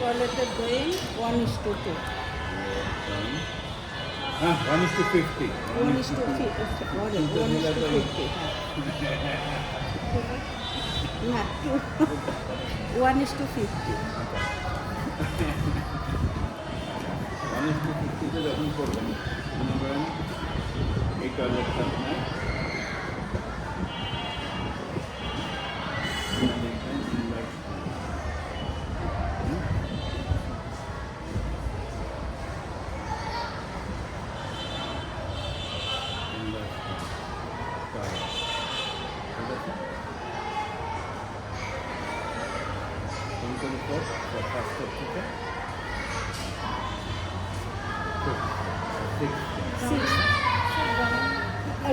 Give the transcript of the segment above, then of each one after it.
টয়লেটের ড্রয়িং 1:2 হ্যাঁ 1:50 1:50 না 1:50 1:50 যখন করবেন মনে করেন এই টয়লেটটা আপনার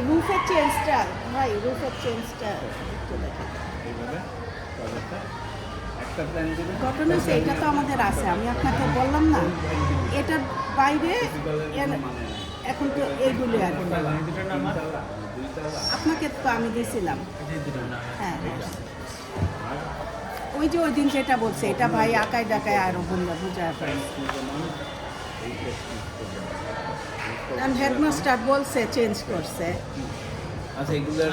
রুফের চেঞ্জটা ভাই রুফের চেঞ্জটা একটু দেখেন এইভাবে টয়লেটটা একটা প্ল্যান দেবেন। ঘটনা হচ্ছে এটা তো আমাদের আছে, আমি আপনাকে বললাম না এটার বাইরে এখন তো এইগুলি আর কি আপনাকে তো আমি দিয়েছিলাম। হ্যাঁ হ্যাঁ ওই যে ওই দিন যেটা বলছে এটা ভাই আঁকায় ডাকায় আরও বোঝা পারে। হেডমাস্টার বলছে চেঞ্জ করছে। আচ্ছা এগুলোর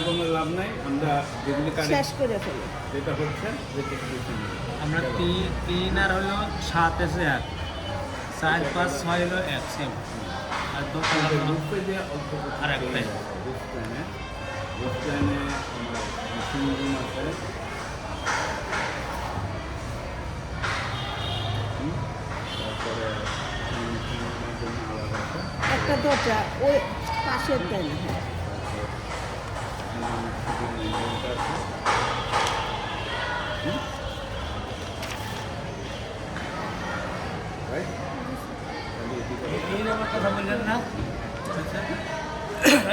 কোনো লাভ নাই, আমরা যেগুলি শেষ করে ফেলি। যেটা হচ্ছে আমরা 3 আর হলো 7 এসে 1 4 5 6 হলো 1 সেম আর দো কালার হলো রুফে যে অল্প আর একটাই রুফ প্ল্যানে আমরা মেশিন রুম আছে, তারপরে আলাদা আছে, একটা দরজা ওই পাশের দেন। হ্যাঁ এই আমার কথা বললেন না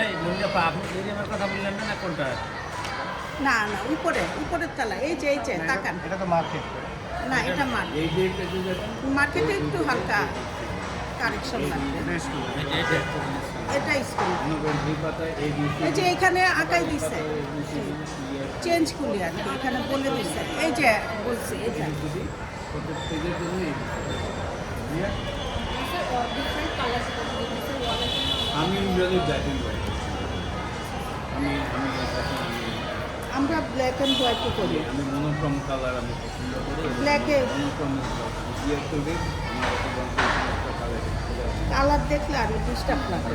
এই মুন্ডা আপনি এই আমার কথা বললেন না কোনটা? না না উপরের তলা এই যে তাকান। এটা তো মার্কেট না এটা মার্কেট, এই যে পেজে যাবেন মার্কেটে একটু হালকা কারেকশন লাগবে। এটা স্কুল মনে করেন দুই পাতায় এই এই যে এখানে আঁকাই দিছে চেঞ্জ করলি আর কি, এখানে বলে দিছে এই যে বলছি এই যে প্রত্যেক পেজের জন্য আমি ইউজুয়ালি ব্ল্যাক অ্যান্ড হোয়াইট, আমি আমরা ব্ল্যাক অ্যান্ড হোয়াইটই করি। আমি মনোক্রম কালার আমি পছন্দ করি। ব্ল্যাকে মনোক্রম বিয়ার করি আমার একটা কালার কালার দেখলে আর ডিস্টার্ব লাগে।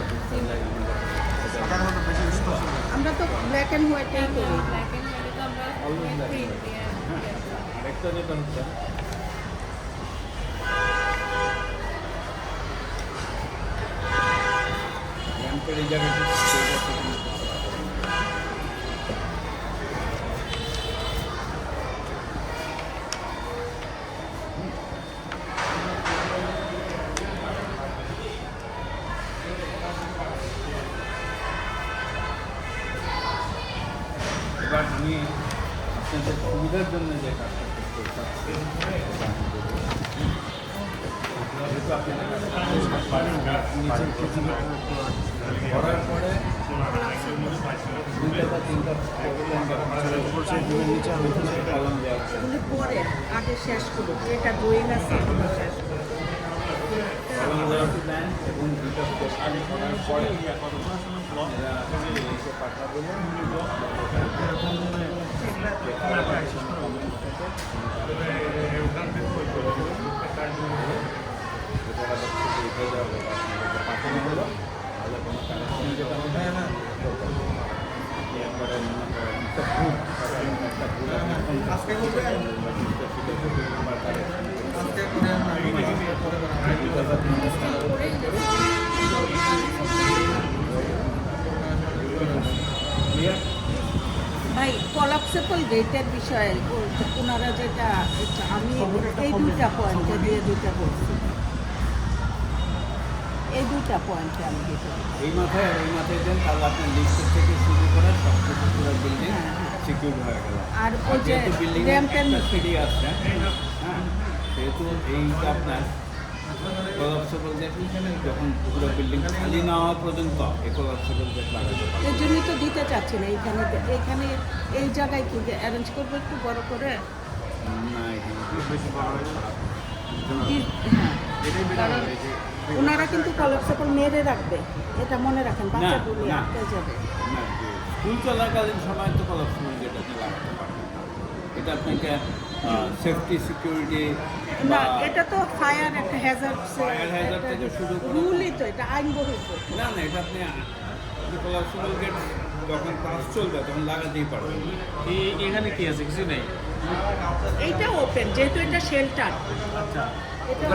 আমরা তো ব্ল্যাক অ্যান্ড হোয়াইটেই করি। আরেকটা যেটা হচ্ছে ল্যাম্পের এই জায়গাটা এবার আমি আপনাদের সুবিধার জন্য যে কাজটা করতে চাচ্ছি যেহেতু আপনাদের করার পরে দুইটা বা তিনটা কলম দেওয়া আছে। এগুলি পরে আগে শেষ করুক, এটা ড্রয়িং আছে এগুলো শেষ করুক। কলম দেওয়ার প্ল্যান এবং দুইটা কোশ্চেন করার পরে এরা এসে পাঠাবো পাঠানো হলো তাহলে কোনো কানেকশন যেটা হবে না একবারে একটা গ্রুপ ভাই কলাপসেবল গেটের বিষয়ে ওনারা যেটা আমি এই দুইটা পয়েন্টে দিয়ে দুইটা বলছি, এই দুইটা পয়েন্টে আমি দিতে এই মাথায় আর এই মাথায় দেন তাহলে আপনার লিফটের থেকে শুরু করে সব কিছু পুরো বিল্ডিং সিকিউর হয়ে গেল। আর ওই যে যেহেতু বিল্ডিং র্যাম্পের সিঁড়ি আছে, হ্যাঁ সেহেতু এইটা আপনার কলাপসেবল গেট যখন পুরো বিল্ডিং খালি না হওয়া পর্যন্ত এই কলাপসেবল গেট লাগাতে পারে। এর জন্যই তো দিতে চাচ্ছি না এইখানে এই জায়গায় কি অ্যারেঞ্জ করবো একটু বড় করে। না এখানে বেশি বড় হয়ে খারাপ হ্যাঁ কারণ ওনারা কিন্তু কলাপসেবল মেরে রাখবে, এটা মনে রাখেন, বাচ্চাগুলি না। আটকে যাবে। না, যে স্কুল চলাকালীন সময় তো কলাপসেবল গেট আপনি লাগাতে পারবেন না। এটা আপনাকে সেফটি সিকিউরিটি না, এটা তো ফায়ার একটা হ্যাজার্ড Fire hazard থেকে শুরু করে- রুলই তো, এটা আইন বহির্ভূত। না না, এটা আপনি কলাপসেবল গেট যখন কাজ চলবে তখন লাগাতেই পারবেন না। এখানে কি আছে, কিছু নেই? এইটা ওপেন, যেহেতু এটা শেল্টার, আচ্ছা, এটা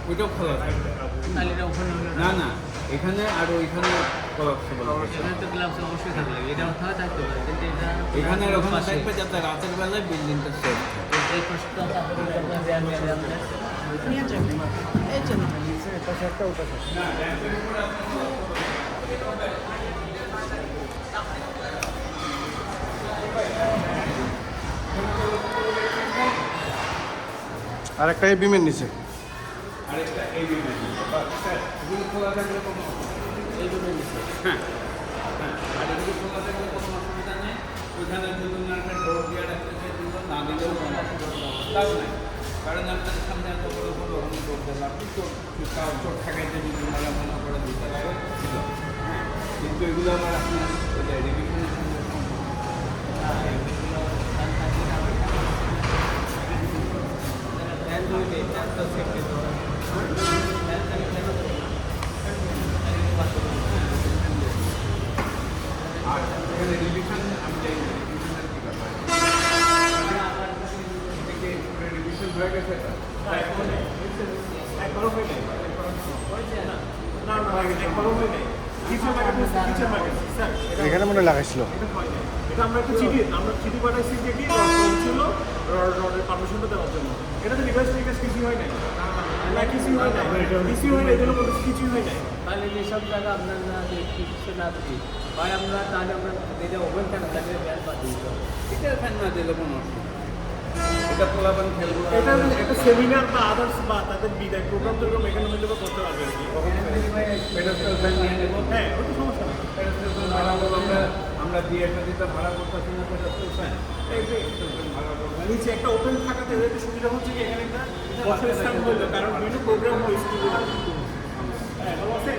ওইটাও খোলা থাকবে। তাহলে এটা ওখানে হলো না না, এখানে আর ওইখানে কলাপসেবল এখানে তো গ্লাভস অবশ্যই থাকবে, এটা ওখানে থাকতে পারে, কিন্তু এটা এখানে আর ওখানে পাশে। থাকবে যাতে রাতের বেলায় বিল্ডিংটা সেফ থাকে। এই পাশটা আপনার র্যাম নিয়ে যাবে এই জন্য। আর একটা এই বিমের নিচে আরেকটা এই বিল্ডিং এগুলো খোলা থাকলে কোনো এই বিল্ডিং হ্যাঁ হ্যাঁ, আর এগুলো খোলা থাকলে কোনো অসুবিধা নেই। ওইখানে যদি না একটা ডোর দিয়ে রাখতে চাই দিল, না দিলেও কোনো লাভ নাই। কারণ আপনার সামনে এত বড় বড় ওখানে ডোর দিলে আপনি চোখ ঠেকাইতে যদি মনে মনে করে দিতে লাগে দিল। হ্যাঁ, কিন্তু এগুলো আবার আপনার রিভিশনের সঙ্গে সম্পর্ক। আর এখানে রিভিশন আমি জানি না রিভিশনের কী ব্যাপার এদিকে রিভিশন হয়ে গেছে একবারও হয়ে নেই না না একবারও হয়ে নেই কিচেন মার্কেট স্যার এখানে মনে লাগাইছিল এটা আমরা একটা চিঠি পাঠাইছি যে কি ছিল রডের পারমিশনটা দেওয়ার জন্য। এটা তো রিভাইস কিছুই হয় নাই না, কিছুই হয় নাই, কিছুই হয় নাই, এগুলো বলতে কিছুই হয় নাই। তাহলে যেসব জায়গা আপনার না কিছু না দিই ভাই, আমরা তাহলে আমরা যেটা ওভেন কেন তাহলে ব্যান পাঠিয়ে দিতে হবে। এটা ফ্যান না দিলে কোনো অসুবিধা নেই। এটা পোলাপান খেলবো এটা একটা সেমিনার বা আদার্স বা তাদের বিদায় প্রোগ্রাম টোগ্রাম এখানে হইলে বা করতে পারবে আর কি। পেডেস্টাল ফ্যান নিয়ে নেবো। হ্যাঁ ওটা সমস্যা না। পেডেস্টাল ফ্যান ভাড়া করবো আমরা দিয়ে একটা দিতে ভাড়া করতেছি না পেডেস্টাল ফ্যান ভাড়া করবো। নিচে একটা ওপেন থাকাতে এদের সুবিধা হচ্ছে কি এখানে একটা বসার স্থান হইলো, কারণ বিভিন্ন প্রোগ্রাম হয় স্কুলে। হ্যাঁ ভালো আছে,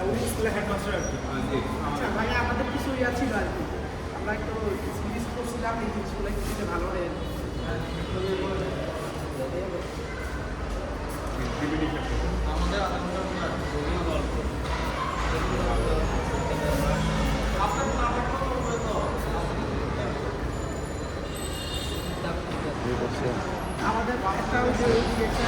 উনি স্কুলে হেডমাস্টার আর কি। জি আচ্ছা ভাই, আমাদের কিছু ইয়া ছিল আর কি, আমরা একটু সিরিজ করছিলাম এই জিনিসগুলো একটু ভালো রে। আমাদের একটা ওই যে একটা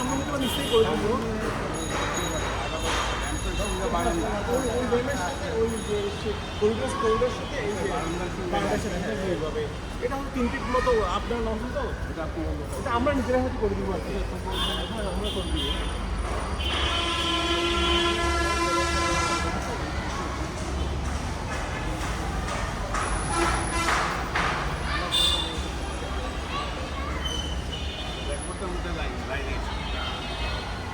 আমরা তো নিশ্চয়ই করে দেবো। ওই যে করিডোর সাথে এই যে বারান্দার সাথে এইভাবে এটা হচ্ছে 3 ফিট মতো আপ ডাউন আছে তো, এটা আমরা নিজেরা হয়তো করে দিব আর কি। হ্যাঁ আমরা করে দিব।